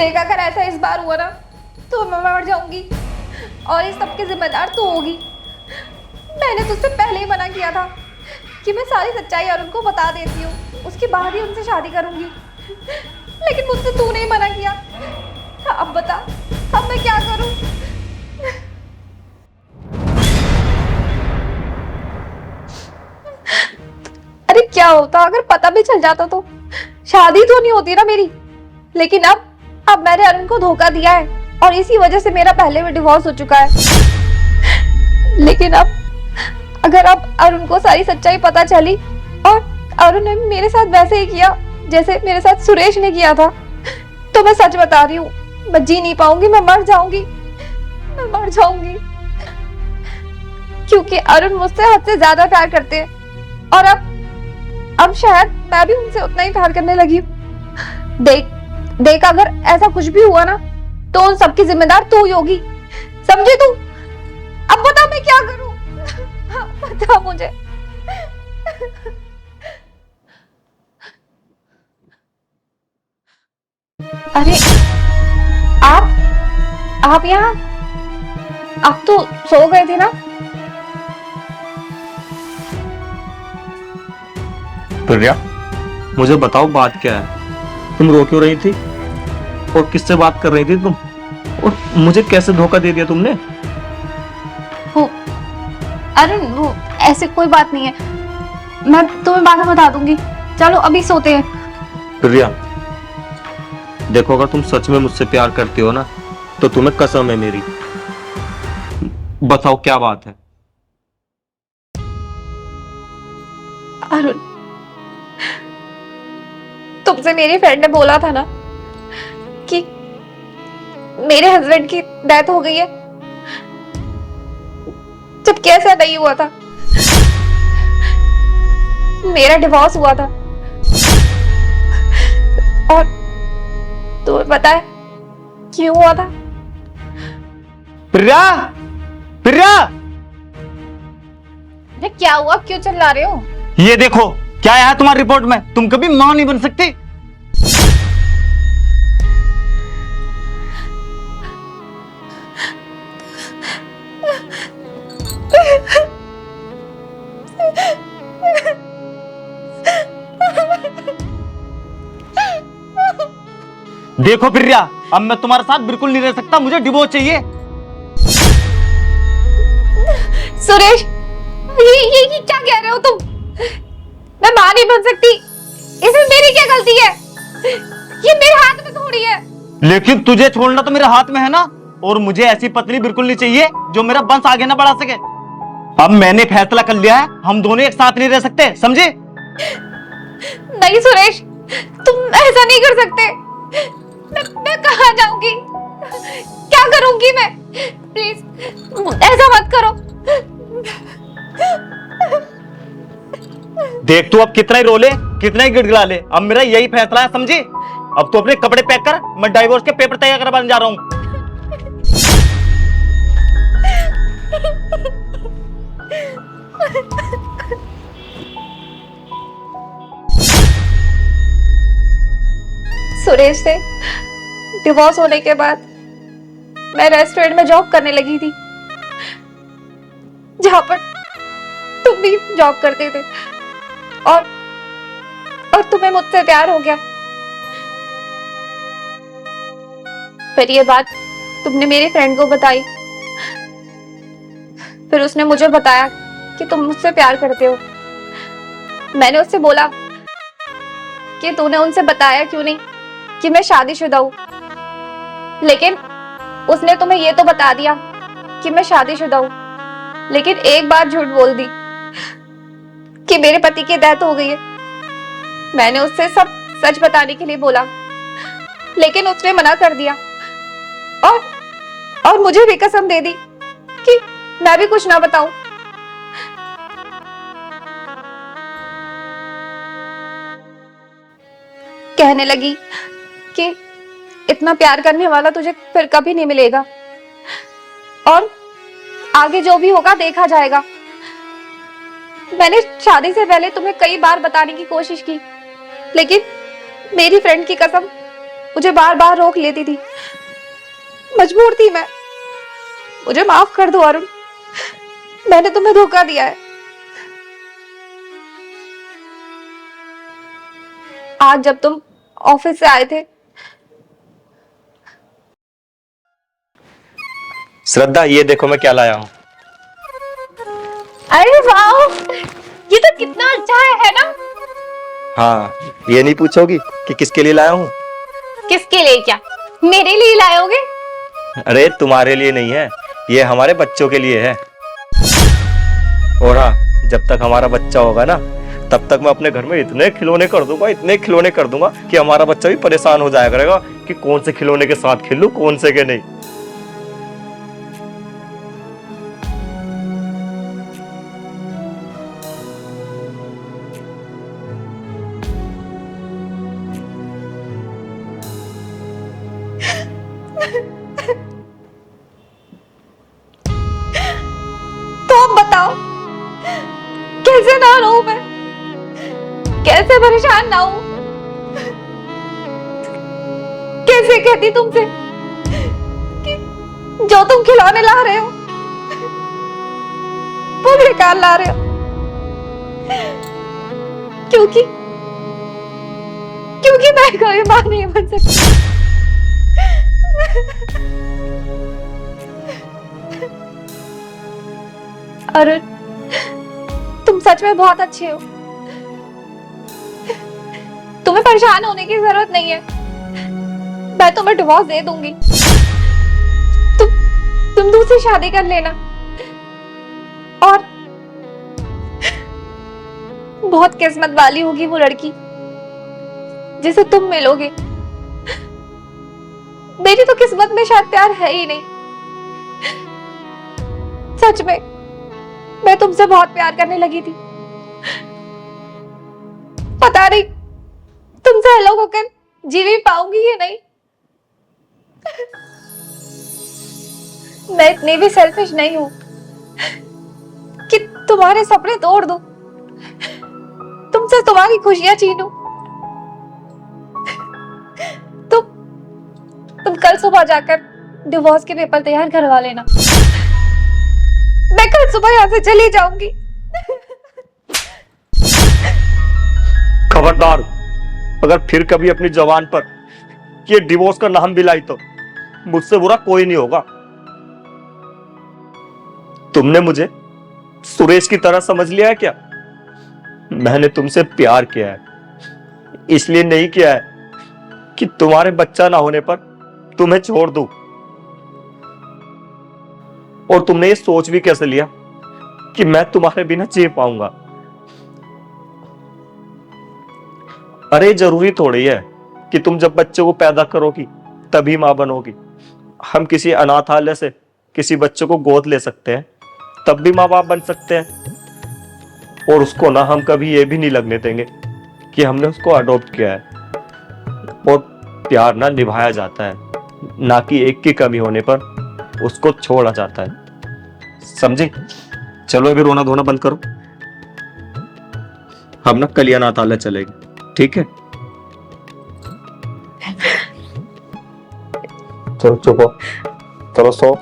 देख अगर ऐसा इस बार हुआ ना तो मैं मर जाऊंगी और इस सब की जिम्मेदार तू होगी। मैंने तुझसे पहले ही मना किया था कि मैं सारी सच्चाई अरुण को बता देती हूँ, उसके बाद ही उनसे शादी करूंगी, लेकिन मुझसे तूने ही मना किया। अब बता, अब मैं क्या करूं? अरे क्या होता अगर पता भी चल जाता तो? शादी तो नहीं होती ना मेरी, लेकिन अब मैंने अरुण को धोखा दिया है और इसी वजह से मेरा पहले में डिवोर्स हो चुका है। लेकिन अब अगर अब अरुण को सारी सच्चाई पता चली और अरुण ने मेरे साथ वैसे ही किया जैसे मेरे साथ सुरेश ने किया था, तो मैं सच बता रही हूँ, मैं जी नहीं पाऊंगी, मैं मर जाऊंगी, मैं मर जाऊंगी। क्योंकि अरुण मुझसे हद से ज्यादा प्यार करते हैं और अब शायद मैं भी उनसे उतना ही प्यार करने लगी हूँ। देख अगर ऐसा कुछ भी हुआ ना तो उन सबकी जिम्मेदार तू ही होगी, समझी तू? अब बता मैं क्या करूं? बता मुझे। अरे आप यहाँ, आप तो सो गए थे ना? प्रिया, मुझे बताओ बात क्या है? तुम रो क्यों रही थी और किससे बात कर रही थी तुम, और मुझे कैसे धोखा दे दिया तुमने? वो अरुण, वो ऐसे कोई बात नहीं है, मैं तुम्हें बाद में बता दूंगी। चलो अभी सोते हैं। प्रिया देखो, अगर तुम सच में मुझसे प्यार करती हो ना तो तुम्हें कसम है मेरी, बताओ क्या बात है? अरुण, तुमसे मेरी फ्रेंड ने बोला था ना कि मेरे हस्बैंड की डेथ हो गई है, जबकि ऐसा नहीं हुआ था। मेरा डिवोर्स हुआ था और तुम्हें पता है क्यों हुआ था? प्रिया, प्रिया, अरे क्या हुआ, क्यों चिल्ला रहे हो? ये देखो क्या है तुम्हारी रिपोर्ट में, तुम कभी मां नहीं बन सकती। देखो प्रिया, अब मैं तुम्हारे साथ बिल्कुल नहीं रह सकता, मुझे डिवोर्स चाहिए। सुरेश, ये क्या कह रहे हो तुम? मैं मां नहीं बन सकती, इसमें मेरी क्या गलती है? ये मेरे हाथ में थोड़ी है। लेकिन तुझे छोड़ना तो मेरे हाथ में है ना, और मुझे ऐसी पत्नी बिल्कुल नहीं चाहिए जो मेरा वंश आगे ना बढ़ा सके। अब मैंने फैसला कर लिया है, हम दोनों एक साथ नहीं रह सकते, समझे? नहीं सुरेश, तुम ऐसा नहीं कर सकते। मैं कहाँ जाऊंगी, क्या करूंगी मैं? प्लीज ऐसा मत करो। देख तू अब कितना ही रोले, कितना ही गिड़गिड़ा ले, अब मेरा यही फैसला है, समझी? अब तो अपने कपड़े पैक कर, मैं डाइवोर्स के पेपर तैयार करवाने जा रहा हूं। सुरेश से डिवोर्स होने के बाद मैं रेस्टोरेंट में जॉब करने लगी थी, जहां पर तुम भी जॉब करते थे, और तुम्हें मुझसे प्यार हो गया। फिर ये बात तुमने मेरी फ्रेंड को बताई, फिर उसने मुझे बताया कि तुम मुझसे प्यार करते हो। मैंने उससे बोला कि तूने उनसे बताया क्यों नहीं कि मैं शादीशुदा हूं, लेकिन उसने तुम्हें ये तो बता दिया कि मैं शादीशुदा हूं, लेकिन एक बार झूठ बोल दी कि मेरे पति की डेथ हो गई है। मैंने उससे सब सच बताने के लिए बोला, लेकिन उसने मना कर दिया और मुझे भी कसम दे दी कि मैं भी कुछ ना बताऊं। कहने लगी कि इतना प्यार करने वाला तुझे फिर कभी नहीं मिलेगा और आगे जो भी होगा देखा जाएगा। मैंने शादी से पहले तुम्हें कई बार बताने की कोशिश की, लेकिन मेरी फ्रेंड की कसम मुझे बार बार रोक लेती थी, मजबूर थी मैं। मुझे माफ कर दो अरुण, मैंने तुम्हें धोखा दिया है। आज जब तुम ऑफिस से आए थे, श्रद्धा, ये देखो मैं क्या लाया हूँ। अरे वाह, ये तो कितना अच्छा है ना। हाँ, ये नहीं पूछोगी कि किसके लिए लाया हूँ? किसके लिए? क्या मेरे लिए लायोगे? अरे तुम्हारे लिए नहीं है, ये हमारे बच्चों के लिए है। और हाँ, जब तक हमारा बच्चा होगा ना, तब तक मैं अपने घर में इतने खिलौने कर दूंगा, इतने खिलौने कर दूंगा कि हमारा बच्चा भी परेशान हो जाया करेगा कि कौन से खिलौने के साथ खेलूं, कौन से के नहीं। तो अब बताओ, कैसे ना रहूं मैं, कैसे परेशान ना हूं, कैसे कहती तुमसे कि जो तुम खिलौने ला रहे हो वो बेकार ला रहे हो, क्योंकि क्योंकि मैं कभी मां नहीं बन सकती। अरुण, तुम सच में बहुत अच्छे हो, तुम्हें परेशान होने की जरूरत नहीं है। मैं तुम्हें डिवोर्स दे दूंगी, तुम दूसरी शादी कर लेना, और बहुत किस्मत वाली होगी वो लड़की जिसे तुम मिलोगे। मेरी तो किस्मत में शायद प्यार है ही नहीं। सच में मैं तुमसे बहुत प्यार करने लगी थी। पता नहीं तुमसे अलग होकर जी भी पाऊंगी या नहीं। मैं इतनी भी सेल्फिश नहीं हूं कि तुम्हारे सपने तोड़ दूं, तुमसे तुम्हारी खुशियां छीनूं। तुम कल सुबह जाकर डिवोर्स के पेपर तैयार करवा लेना। मैं कल सुबह यहाँ से चली जाऊंगी। खबरदार, अगर फिर कभी अपनी जबान पर ये डिवोर्स का नाम भी लाई तो मुझसे बुरा कोई नहीं होगा। तुमने मुझे सुरेश की तरह समझ लिया है क्या? मैंने तुमसे प्यार किया है, इसलिए नहीं किया है कि तुम्हारे बच्चा ना होने पर तुम्हें छोड़ दूं। और तुमने ये सोच भी कैसे लिया कि मैं तुम्हारे बिना जी पाऊंगा? अरे जरूरी थोड़ी है कि तुम जब बच्चे को पैदा करोगी तभी मां बनोगी। हम किसी अनाथालय से किसी बच्चे को गोद ले सकते हैं, तब भी माँ बाप बन सकते हैं। और उसको ना हम कभी ये भी नहीं लगने देंगे कि हमने उसको अडॉप्ट किया है। और प्यार ना निभाया जाता है, ना कि एक की कमी होने पर उसको छोड़ा जाता है। समझे? चलो अभी रोना धोना बंद करो, हम ना कल अनाथालय चलेंगे, ठीक है? चलो चुप हो, चलो सो।